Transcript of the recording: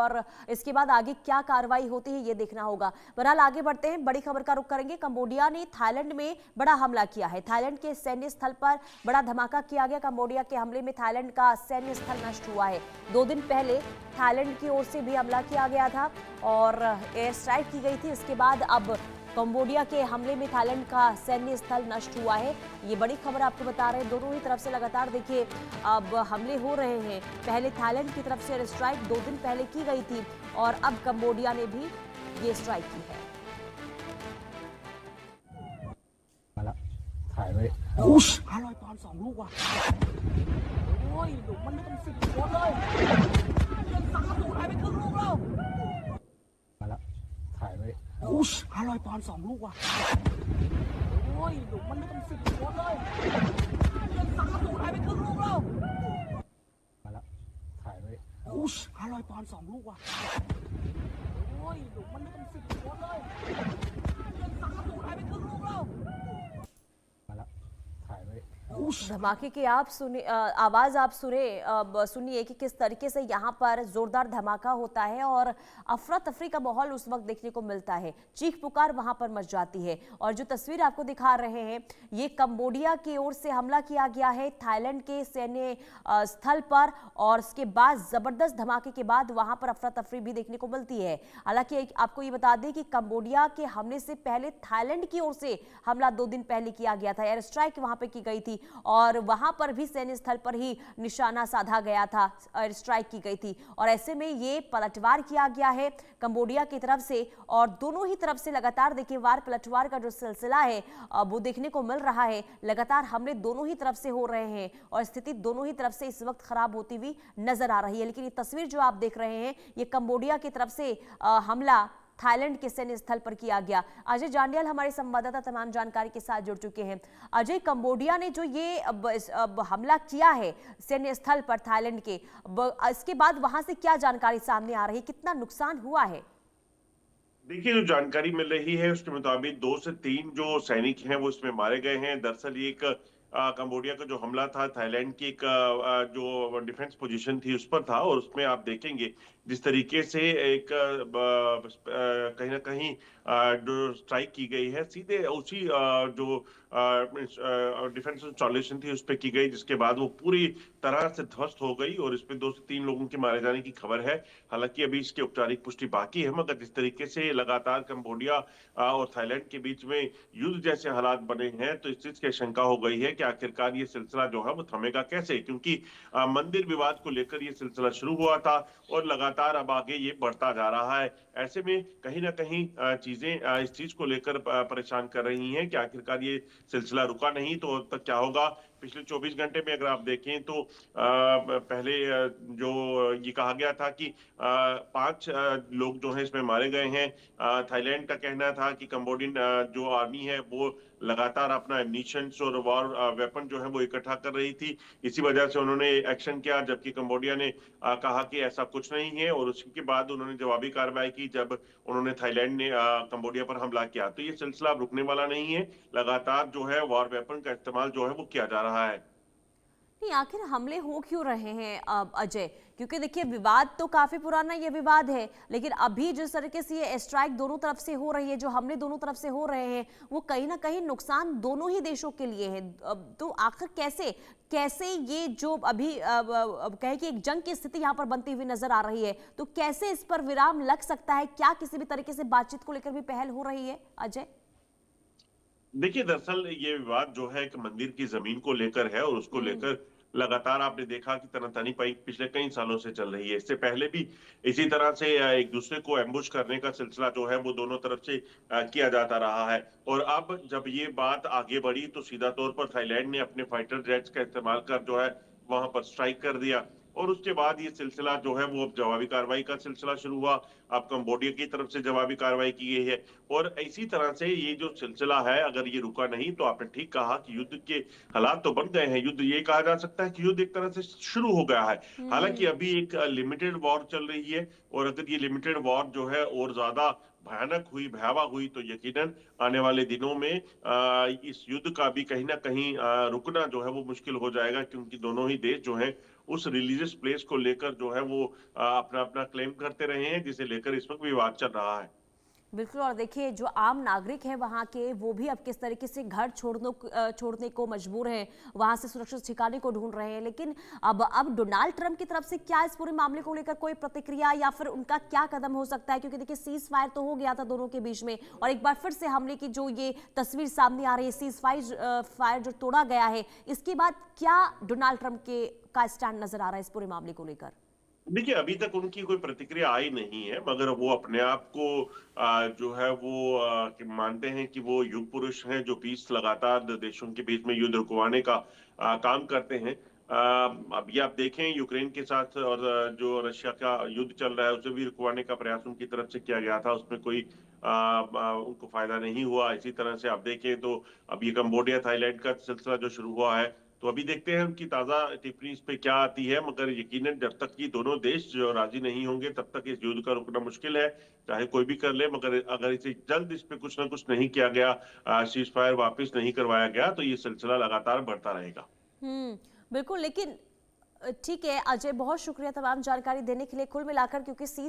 और इसके बाद आगे क्या कार्रवाई होती है ये देखना होगा। बहरहाल आगे बढ़ते हैं, बड़ी खबर का रुख करेंगे। कंबोडिया ने थाईलैंड में बड़ा हमला किया है। थाईलैंड के सैन्य स्थल पर बड़ा धमाका किया गया। कंबोडिया के हमले में थाईलैंड का सैन्य स्थल नष्ट हुआ है। 2 दिन पहले थाईलैंड की ओर से भी हमला किया गया था और एयर स्ट्राइक की गई थी। इसके बाद अब कंबोडिया के हमले में थाईलैंड का सैन्य स्थल नष्ट हुआ है। ये बड़ी खबर आपको बता रहे हैं। दोनों ही तरफ से लगातार देखिए अब हमले हो रहे हैं। पहले थाईलैंड की तरफ से एयर स्ट्राइक 2 दिन पहले की गई थी और अब कंबोडिया ने भी ये स्ट्राइक की है। धमाके की आप सुने आवाज आप सुनिए कि किस तरीके से यहाँ पर जोरदार धमाका होता है और अफरा तफरी का माहौल उस वक्त देखने को मिलता है। चीख पुकार वहां पर मच जाती है। और जो तस्वीर आपको दिखा रहे हैं ये कंबोडिया की ओर से हमला किया गया है थाईलैंड के सैन्य स्थल पर और उसके बाद जबरदस्त धमाके के बाद वहां पर अफरा तफरी भी देखने को मिलती है। हालांकि आपको ये बता दें कि कंबोडिया के हमले से पहले थाईलैंड की ओर से हमला 2 दिन पहले किया गया था। एयर स्ट्राइक वहां पर की गई थी और वहां पर भी सैन्य स्थल पर ही निशाना साधा गया था, एयर स्ट्राइक की गई थी और ऐसे में ये पलटवार किया गया है कंबोडिया की तरफ से और दोनों ही तरफ से लगातार देखिए वार पलटवार का जो सिलसिला है वो देखने को मिल रहा है। लगातार हमले दोनों ही तरफ से हो रहे हैं और स्थिति दोनों ही तरफ से इस वक्त खराब होती हुई नजर आ रही है। लेकिन ये तस्वीर जो आप देख रहे हैं ये कंबोडिया की तरफ से हमला थाईलैंड के सैन्य स्थल पर किया गया। अजय जांडियाल हमारे संवाददाता तमाम जानकारी के साथ जुड़ चुके हैं। अजय, कंबोडिया ने जो ये अब हमला किया है सैन्य स्थल पर थाईलैंड के, इसके बाद वहां से क्या जानकारी सामने आ रही है, कितना नुकसान हुआ है? देखिए, जो जानकारी मिल रही है उसके मुताबिक 2 से 3 जो सैनिक हैं वो इसमें मारे गए हैं। दरअसल ये एक कंबोडिया का जो हमला था थाईलैंड की एक जो डिफेंस पोजीशन थी उस पर था और उसमें आप देखेंगे जिस तरीके से एक कहीं ना कहीं जो स्ट्राइक की गई है सीधे उसी जो डिफेंस इंस्टॉलेशन थी उस पर की गई, जिसके बाद वो पूरी तरह से ध्वस्त हो गई और इसमें 2 से 3 लोगों के मारे जाने की खबर है। हालांकि अभी इसकी औपचारिक पुष्टि बाकी है, मगर जिस तरीके से लगातार कंबोडिया और थाईलैंड के बीच में युद्ध जैसे हालात बने हैं तो इस चीज की शंका हो गई है कि आखिरकार ये सिलसिला जो है वो थमेगा कैसे, क्योंकि मंदिर विवाद को लेकर ये सिलसिला शुरू हुआ था और लगातार अब आगे ये बढ़ता जा रहा है। ऐसे में कहीं ना कहीं चीजें इस चीज को लेकर परेशान कर रही हैं कि आखिरकार ये सिलसिला रुका नहीं तो अब तक क्या होगा। पिछले 24 घंटे में अगर आप देखें तो पहले जो ये कहा गया था कि 5 लोग जो हैं इसमें मारे गए हैं। थाईलैंड का कहना था कि कंबोडियन जो आर्मी है वो लगातार अपना एम्यूनिशंस और वॉर वेपन जो है वो इकट्ठा कर रही थी, इसी वजह से उन्होंने एक्शन किया, जबकि कंबोडिया ने कहा कि ऐसा कुछ नहीं है और उसके बाद उन्होंने जवाबी कार्रवाई की जब उन्होंने थाईलैंड ने कंबोडिया पर हमला किया। तो ये सिलसिला अब रुकने वाला नहीं है, लगातार जो है वॉर वेपन का इस्तेमाल जो है वो किया जा रहा है। नहीं, आखिर हमले हो क्यों रहे हैं अजय? क्योंकि देखिए विवाद तो काफी पुराना ये विवाद है, लेकिन अभी जिस तरीके से ये स्ट्राइक दोनों तरफ से हो रही है, जो हमले दोनों तरफ से हो रहे हैं, वो कहीं ना कहीं नुकसान दोनों ही देशों के लिए है। तो आखिर कैसे कैसे ये जो अभी कहे कि एक जंग की स्थिति यहाँ पर बनती हुई नजर आ रही है, तो कैसे इस पर विराम लग सकता है? क्या किसी भी तरीके से बातचीत को लेकर भी पहल हो रही है अजय? देखिए, दरअसल ये विवाद जो है एक मंदिर की जमीन को लेकर है और उसको लेकर लगातार आपने देखा कि तनातनी पाई पिछले कई सालों से चल रही है। इससे पहले भी इसी तरह से एक दूसरे को एम्बुश करने का सिलसिला जो है वो दोनों तरफ से किया जाता रहा है और अब जब ये बात आगे बढ़ी तो सीधा तौर पर थाईलैंड ने अपने फाइटर जेट्स का इस्तेमाल कर जो है वहां पर स्ट्राइक कर दिया और उसके बाद ये सिलसिला जो है वो अब जवाबी कार्रवाई का सिलसिला शुरू हुआ। अब कंबोडिया की तरफ से जवाबी कार्रवाई की गई है और इसी तरह से ये जो सिलसिला है अगर ये रुका नहीं तो आपने ठीक कहा कि युद्ध के हालात तो बन गए हैं। युद्ध ये कहा जा सकता है कि युद्ध एक तरह से शुरू हो गया है। हालांकि अभी एक लिमिटेड वॉर चल रही है और अगर ये लिमिटेड वॉर जो है और ज्यादा भयानक हुई, भयावह हुई तो यकीनन आने वाले दिनों में इस युद्ध का भी कहीं ना कहीं रुकना जो है वो मुश्किल हो जाएगा, क्योंकि दोनों ही देश जो हैं उस रिलीजियस प्लेस को लेकर जो है वो अपना अपना क्लेम करते रहे हैं, जिसे लेकर इस वक्त विवाद चल रहा है। बिल्कुल। और देखिए जो आम नागरिक हैं वहाँ के, वो भी अब किस तरीके से घर छोड़ने को मजबूर हैं, वहाँ से सुरक्षित ठिकाने को ढूंढ रहे हैं। लेकिन अब डोनाल्ड ट्रंप की तरफ से क्या इस पूरे मामले को लेकर कोई प्रतिक्रिया या फिर उनका क्या कदम हो सकता है? क्योंकि देखिए सीज फायर तो हो गया था दोनों के बीच में, और एक बार फिर से हमले की जो ये तस्वीर सामने आ रही है, सीज फायर जो तोड़ा गया है, इसके बाद क्या डोनाल्ड ट्रंप के का स्टैंड नजर आ रहा है इस पूरे मामले को लेकर? देखिए, अभी तक उनकी कोई प्रतिक्रिया आई नहीं है, मगर वो अपने आप को जो है वो कि मानते हैं कि वो युग पुरुष हैं, जो पीस लगातार देशों के बीच में युद्ध रुकवाने का काम करते हैं। अभी आप देखें यूक्रेन के साथ और जो रशिया का युद्ध चल रहा है, उसे भी रुकवाने का प्रयास उनकी तरफ से किया गया था, उसमें कोई उनको फायदा नहीं हुआ। इसी तरह से आप देखें तो अब ये कंबोडिया, थाईलैंड का सिलसिला जो शुरू हुआ है, तो अभी देखते हैं उनकी ताजा टिप्पणी इस पे क्या आती है, मगर यकीनन जब तक ये दोनों देश जो राजी नहीं होंगे तब तक इस युद्ध का रुकना मुश्किल है, चाहे कोई भी कर ले। मगर अगर इसे जल्द इस पे कुछ ना कुछ नहीं किया गया, सीज फायर वापस नहीं करवाया गया, तो ये सिलसिला लगातार बढ़ता रहेगा। बिल्कुल। लेकिन ठीक है अजय, बहुत शुक्रिया तमाम जानकारी देने के लिए। कुल मिलाकर क्योंकि